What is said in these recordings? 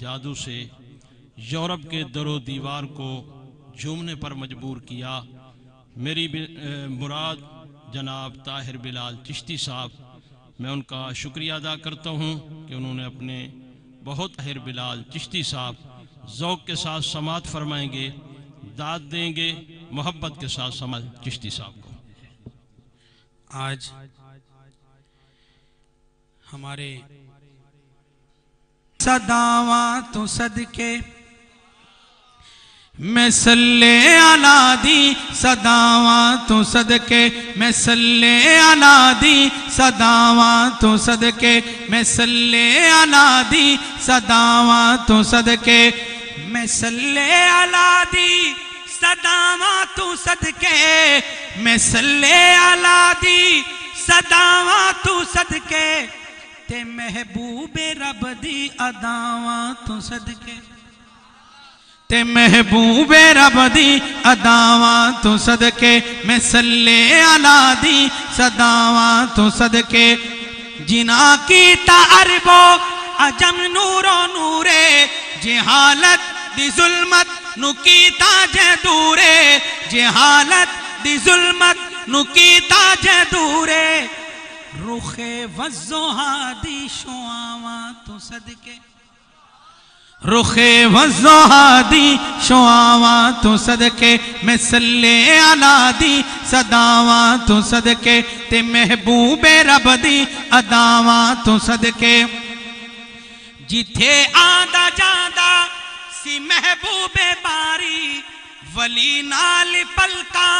जादू से यूरोप के दरो दीवार को झूमने पर मजबूर किया। मेरी मुराद जनाब ताहिर बिलाल चिश्ती साहब, मैं उनका शुक्रिया अदा करता हूँ कि उन्होंने अपने बहुत ताहिर बिलाल चिश्ती साहब ज़ौक़ के साथ समात फरमाएंगे, दाद देंगे मोहब्बत के साथ समात चिश्ती साहब को। आज हमारे सदावा तो सदके मैं सल्ले अला दी, सदावा तो सदके मैं सल्ले अला दी, सदावा तो सदके मैं सल्ले अला दी, सदावा तो सदके मैं सल्ले अला दी, सदावा तो सदके मैं सल्ले अला दी, सदावा तो सदके ते महबूबे रब दी अदावा तो सदके, ते महबूबे रब दी अदावा तो सदके मैं सल्ले अला दी, सदावा तो सदके जिना की अरबो अजम नूरो नूरे, जहालत दी जुल्मत नुकीता जे दूरे, जहालत दी जुल्मत नुकीता जे दूरे, रुखे वज़्ज़ोहा दी शुआवा तो सदके, रुखे वज़्ज़ोहा दी शुआवा तो सदके मैं सल्ले अला दी, सदावा तो सदके ते महबूबे रब दी अदावा तो सदके जिथे आंदा जांदा सी महबूबे बारी, वली नाल पलका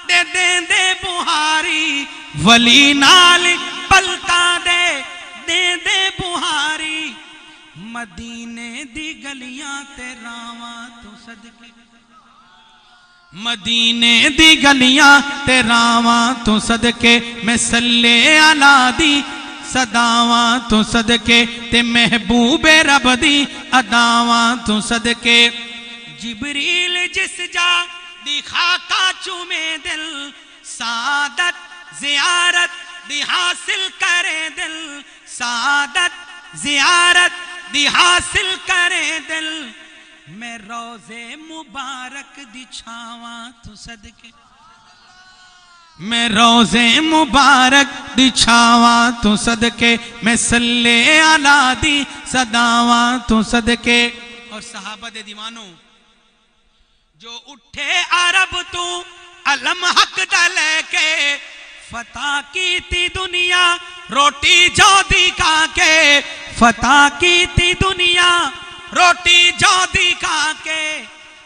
दे देंदे बुहारी, वली नाल पलका दे देंदे बुहारी, मदीने दी गलियां ते रावां तो सदके, मदीने दी गलियां ते रावां तो सदके मैं सल्ले अला दी, सदावा तो सदके ते महबूबे रब दी अदावा तो सदके जिबरील जिस जा दी खाका चूमे दिल, सादत जियारत दी हासिल करे दिल, सादत जियारत दी हासिल करे दिल, मैं रोज़े मुबारक दी छावा तो सदके, मैं रोज़े मुबारक दी छावा तो सदके मैं सल्ले अला दी, सदावा तो सदके। और सहाबा दे दीवानों जो उठे अरब तू अलम हक दा लेके, फतह की ती दुनिया रोटी जौदी खा के, फतह की ती दुनिया रोटी जौदी खा के,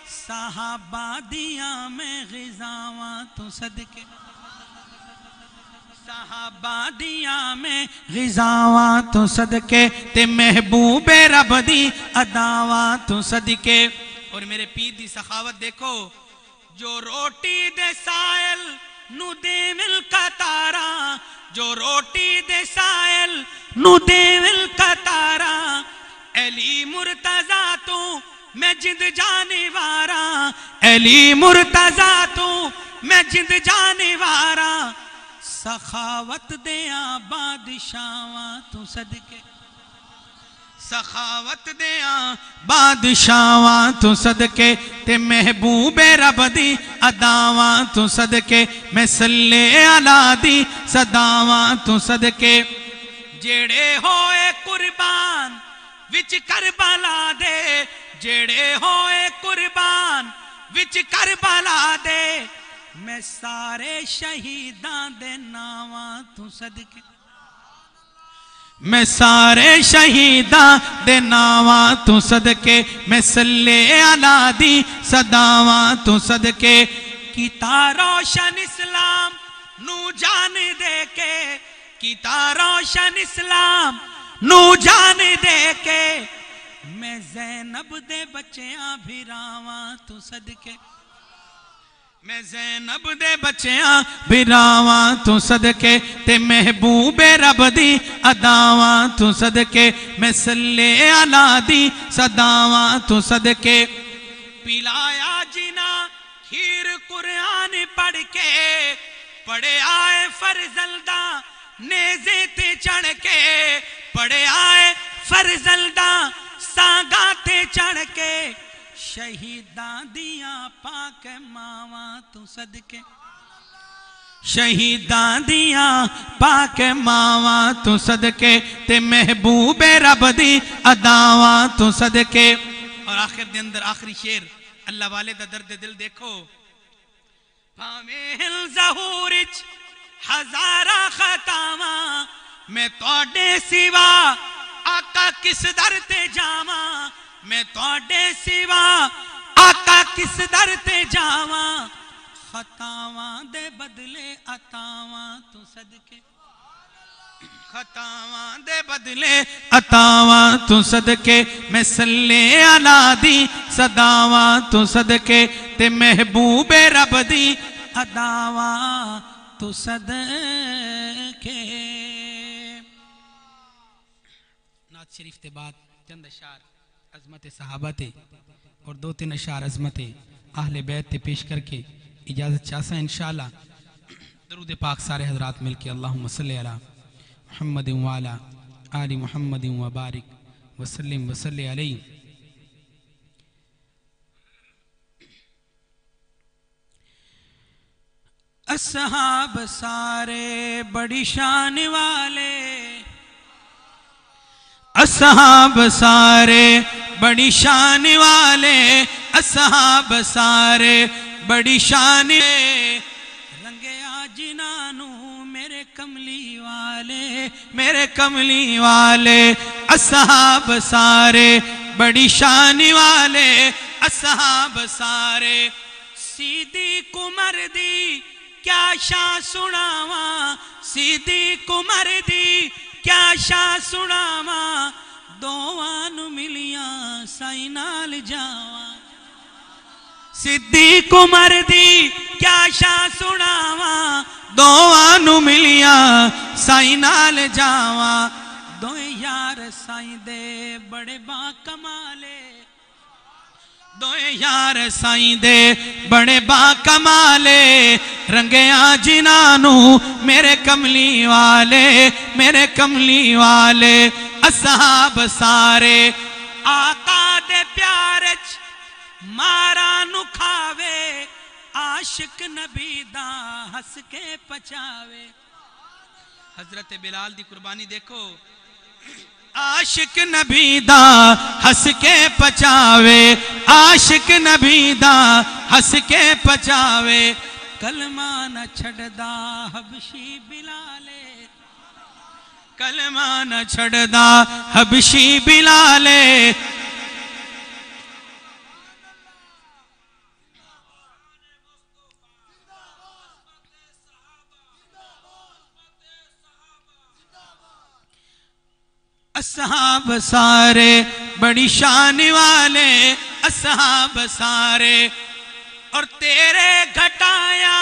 सहाबा दिया में ग़िज़ावां तो सदके, सहाबा दिया में ग़िज़ावां तो सदके ते महबूबे रब दी अदावा तो सदके। और मेरे पीर दी सखावत देखो, जो रोटी दे सायल नु देविल कतारा, जो रोटी दे सायल नु देविल कतारा, अली मुर्तज़ा तू मैं जिंद जाने वारा, अली मुर्तज़ा तू मैं जिंद जाने वारा, सखावत दे बादशावां तू सदके, सखावत दे बादशावां तू सदके ते महबूबे रब दी अदावां तू सदके मैं सल्ले अला दी, सदावां तू सदके जेड़े होए कुर्बान विच करबला दे, जेड़े होए कुर्बान विच करबला दे, मैं सारे शहीदां दे नावां तू सदके, मैं सारे शहीदां दे नावां तू सदके मैं सल्ले अला दी, सदावां तू सदके कीता रोशन इस्लाम नू जान दे के, कीता रोशन इस्लाम नू जान दे के, मैं ज़ैनब दे बच्चियां भिरावां तू सदके, मैं ज़ैनब दे बच्चियां भिरावां तू सदके ते महबूबे रब दी अदावां तू सदके मैं सल्ले अला दी, सदावां तू सदके पिलाया जिना खीर कुरान पढ़ के, पढ़े आए फरजल्दा नेज़े ते चढ़ के, पढ़े आए फरजल्दा सांगा ते चढ़ के शहीदां दियां पाक मावां तू सदके शहीदां दियां पाक मावां तू सदके ते महबूबे रब दी अदावां तू सदके। और आखिर दे अंदर आखिरी शेर अल्लाह वाले दा दर्द दिल देखो। भावें ज़हूर च हज़ारा खतावां मैं तोड़े सिवा आका किस दर ते जावां मैं तोड़े सिवा आका किस दर ते जावां खतावां दे बदले अतावां तू सदके खतावां दे बदले अतावां तू सदके मैं सल्ले अला दी सदावां तू सदके ते महबूबे रब दी अदावां तू सदके। नात शरीफ के बाद चंद अशार अजमत सहाबा थे और 2-3 अशार अजमत अहले बैत ते पेश करके इजाज़त चाहता है इंशाअल्लाह। दरूद पाक सारे हजरात मिलके अल्लाहुम्मा सल्ली अला मुहम्मद व अला आलि मुहम्मद व बारिक वसल्लिम वसल्लि अलैहि। असहाब सारे बड़ी शान वाले असहाब सारे बड़ी शान वाले असहाब सारे बड़ी शान रंगया जिनानू मेरे कमली वाले असहाब सारे बड़ी शान वाले असहाब सारे सीधी कुमर दी क्या शाह सुनावा सीधी कुमर दी क्या शाह सुनावा दोवां नू मिलियां साईं नाल जावा सिद्धी कुमर दी क्या शाह सुनावा दोवां नू मिलियां साईं नाल जावा दोए यार साईं दे बड़े बा कमाले दोए यार साईं दे बड़े बा कमाले रंगया जिनानू मेरे कमली वाले असहाब सारे आका दे प्यार च मारा नु खावे आशिक नबी दा हंस के पचावे। हजरत बिलाल दी कुर्बानी देखो आशिक नबी दा हंस के पचावे आशिक नबी दा हंस के पचावे कलमा न छड़दा हबशी बिलाले कलमा न छड़दा हबशी बिलाले। असहाब सारे बड़ी शान वाले असहाब सारे और तेरे घटाया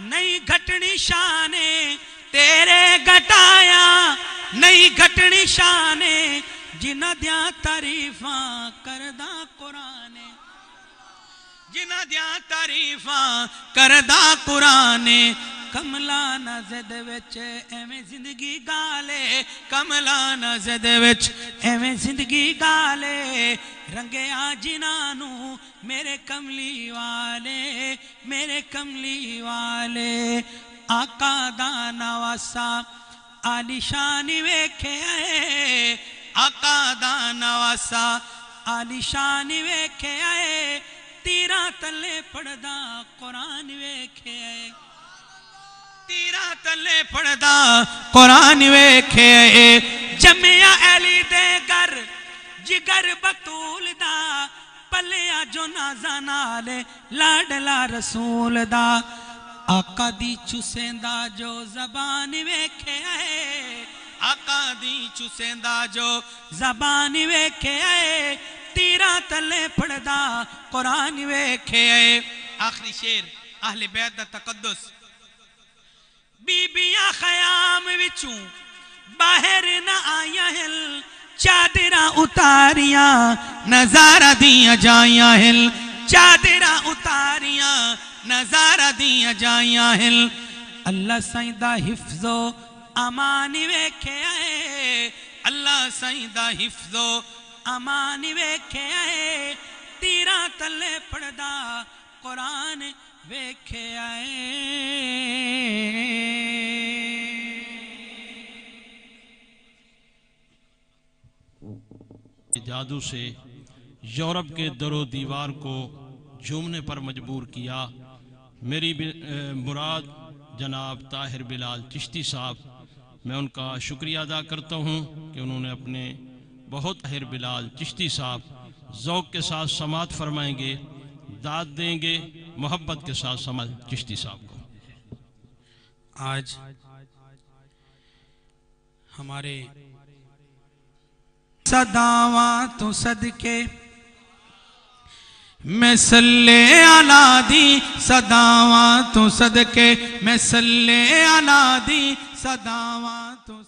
नहीं घटनी शाने तेरे घटाया नहीं घटनी शाने जिन्हां दियां तारीफां करदा कुराने जिन्हां दियां तारीफां करदा कुराने कमला ना ज़िद विच एवें जिंदगी गाले कमला ना ज़िद विच एवें जिंदगी गाले रंगया जिनानू मेरे कमली वाले आका दा नवासा आलिशान वेखे आए आका दा नवासा आलिशान वेखे आए तीरा तले पढ़दा कुरान वेखे आए तीरा तले पढ़दा कुरान वेखे जमिया अली दे घर जिगर बतूल दा पलिया जो नाजा नाले लाडला रसूल दा आका दी चुसेंदा जो जबान वेखे आका दी चुसेंदा जो जबान वेखे तीरा तले पढ़दा कुरान वेखे। आखिरी शेर अहले बैत दा तकद्दुस बीबियां खयाम विचों बाहर न आया हिल चादरा उतारिया नजारा दिया जाया हिल चादरा उतारिया नजारा दिया जाया हिल अल्लाह साईं दा हिफ्जो अमान वेखे अल्लाह साईं दा हिफ्जो अमान वेखे आए तीरा तले पढ़दा कुरान वेखे आए। जादू से यूरोप के दरो दीवार को झूमने पर मजबूर किया। मेरी मुराद जनाब ताहिर बिलाल चिश्ती साहब, मैं उनका शुक्रिया अदा करता हूँ कि उन्होंने अपने बहुत ताहिर बिलाल चिश्ती साहब ज़ौक़ के साथ समात फरमाएंगे, दाद देंगे मोहब्बत के साथ समझ चिश्ती साहब को। आज हमारे सदावा तो सदके मैं सल्ले अला दी सदावा तो सदके मैं सल्ले अला दी सदावा तो